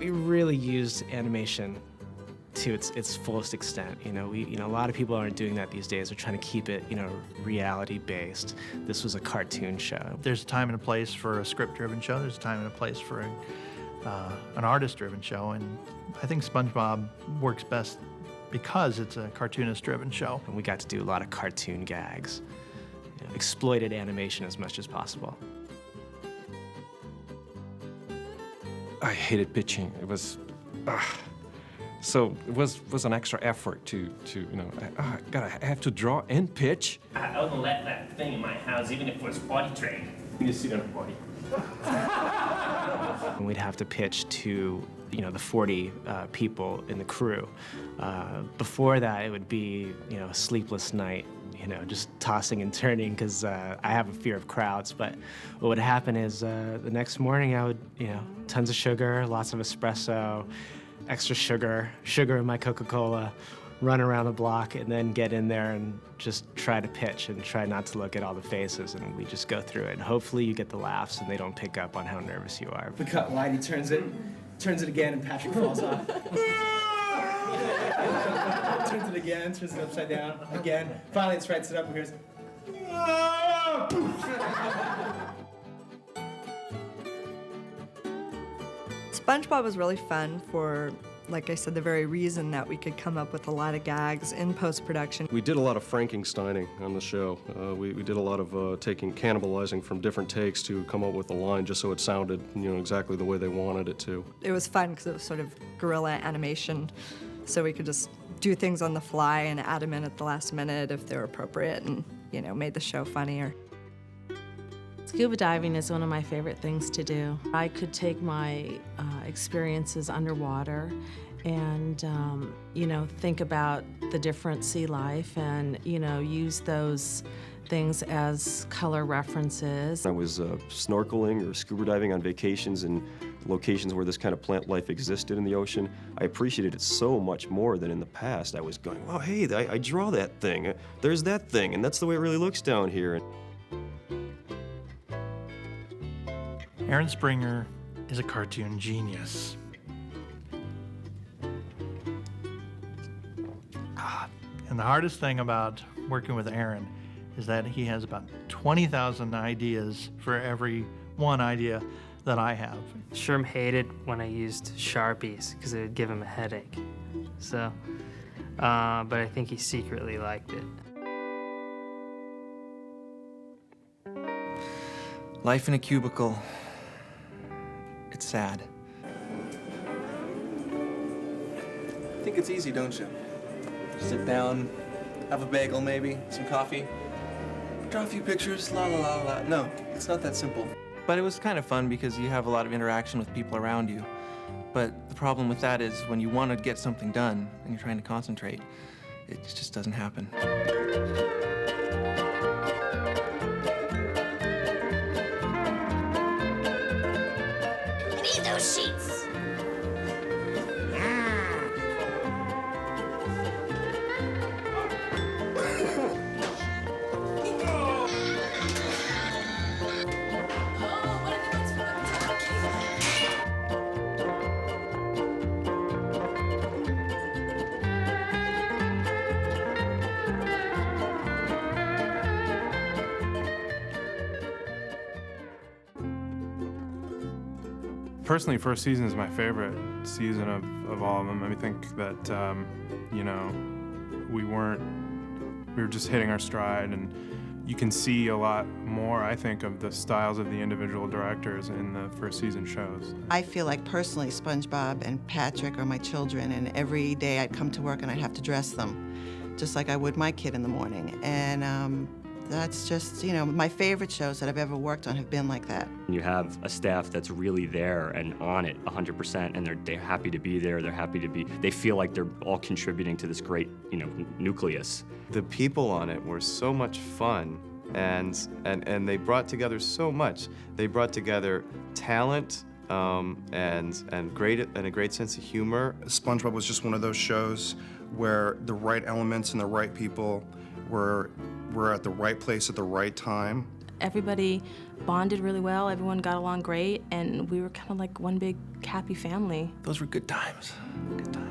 We really used animation to its fullest extent. A lot of people aren't doing that these days. They're trying to keep it, reality-based. This was a cartoon show. There's a time and a place for a script-driven show. There's a time and a place for an artist-driven show, and I think SpongeBob works best because it's a cartoonist-driven show. And we got to do a lot of cartoon gags, exploited animation as much as possible. I hated pitching. It was, so it was an extra effort to I have to draw and pitch. I wouldn't let that thing in my house, even if it was potty trained. You just sit on a potty. And we'd have to pitch to, the 40 people in the crew. Before that, it would be, a sleepless night, just tossing and turning because I have a fear of crowds. But what would happen is the next morning I would, tons of sugar, lots of espresso, extra sugar in my Coca-Cola, run around the block, and then get in there and just try to pitch and try not to look at all the faces, and we just go through it. And hopefully you get the laughs and they don't pick up on how nervous you are. We cut wide, he turns it again, and Patrick falls off. Turns it again, turns it upside down, again. Finally it's right, sit up and here's... SpongeBob was really fun for, like I said, the very reason that we could come up with a lot of gags in post-production. We did a lot of Frankensteining on the show. We did a lot of cannibalizing from different takes to come up with a line just so it sounded, exactly the way they wanted it to. It was fun because it was sort of guerrilla animation, so we could just do things on the fly and add them in at the last minute if they were appropriate and, made the show funnier. Scuba diving is one of my favorite things to do. I could take my experiences underwater and, think about the different sea life and, use those things as color references. I was snorkeling or scuba diving on vacations in locations where this kind of plant life existed in the ocean. I appreciated it so much more than in the past. I was going, well, hey, I draw that thing. There's that thing, and that's the way it really looks down here. Aaron Springer is a cartoon genius. And the hardest thing about working with Aaron is that he has about 20,000 ideas for every one idea that I have. Sherm hated when I used Sharpies because it would give him a headache. So, but I think he secretly liked it. Life in a cubicle. It's sad. You think it's easy, don't you? Sit down, have a bagel maybe, some coffee, draw a few pictures, la la la la. No, it's not that simple. But it was kind of fun because you have a lot of interaction with people around you. But the problem with that is when you want to get something done and you're trying to concentrate, it just doesn't happen. Those sheets. Personally, first season is my favorite season of all of them. I think that, we were just hitting our stride, and you can see a lot more, I think, of the styles of the individual directors in the first season shows. I feel like personally SpongeBob and Patrick are my children, and every day I'd come to work and I'd have to dress them, just like I would my kid in the morning. And that's just, my favorite shows that I've ever worked on have been like that. You have a staff that's really there and on it 100%, and they're happy to be there, they feel like they're all contributing to this great, nucleus. The people on it were so much fun, and they brought together so much. They brought together talent, and a great sense of humor. SpongeBob was just one of those shows where the right elements and the right people were at the right place at the right time. Everybody bonded really well, everyone got along great, and we were kind of like one big happy family. Those were good times. Good times.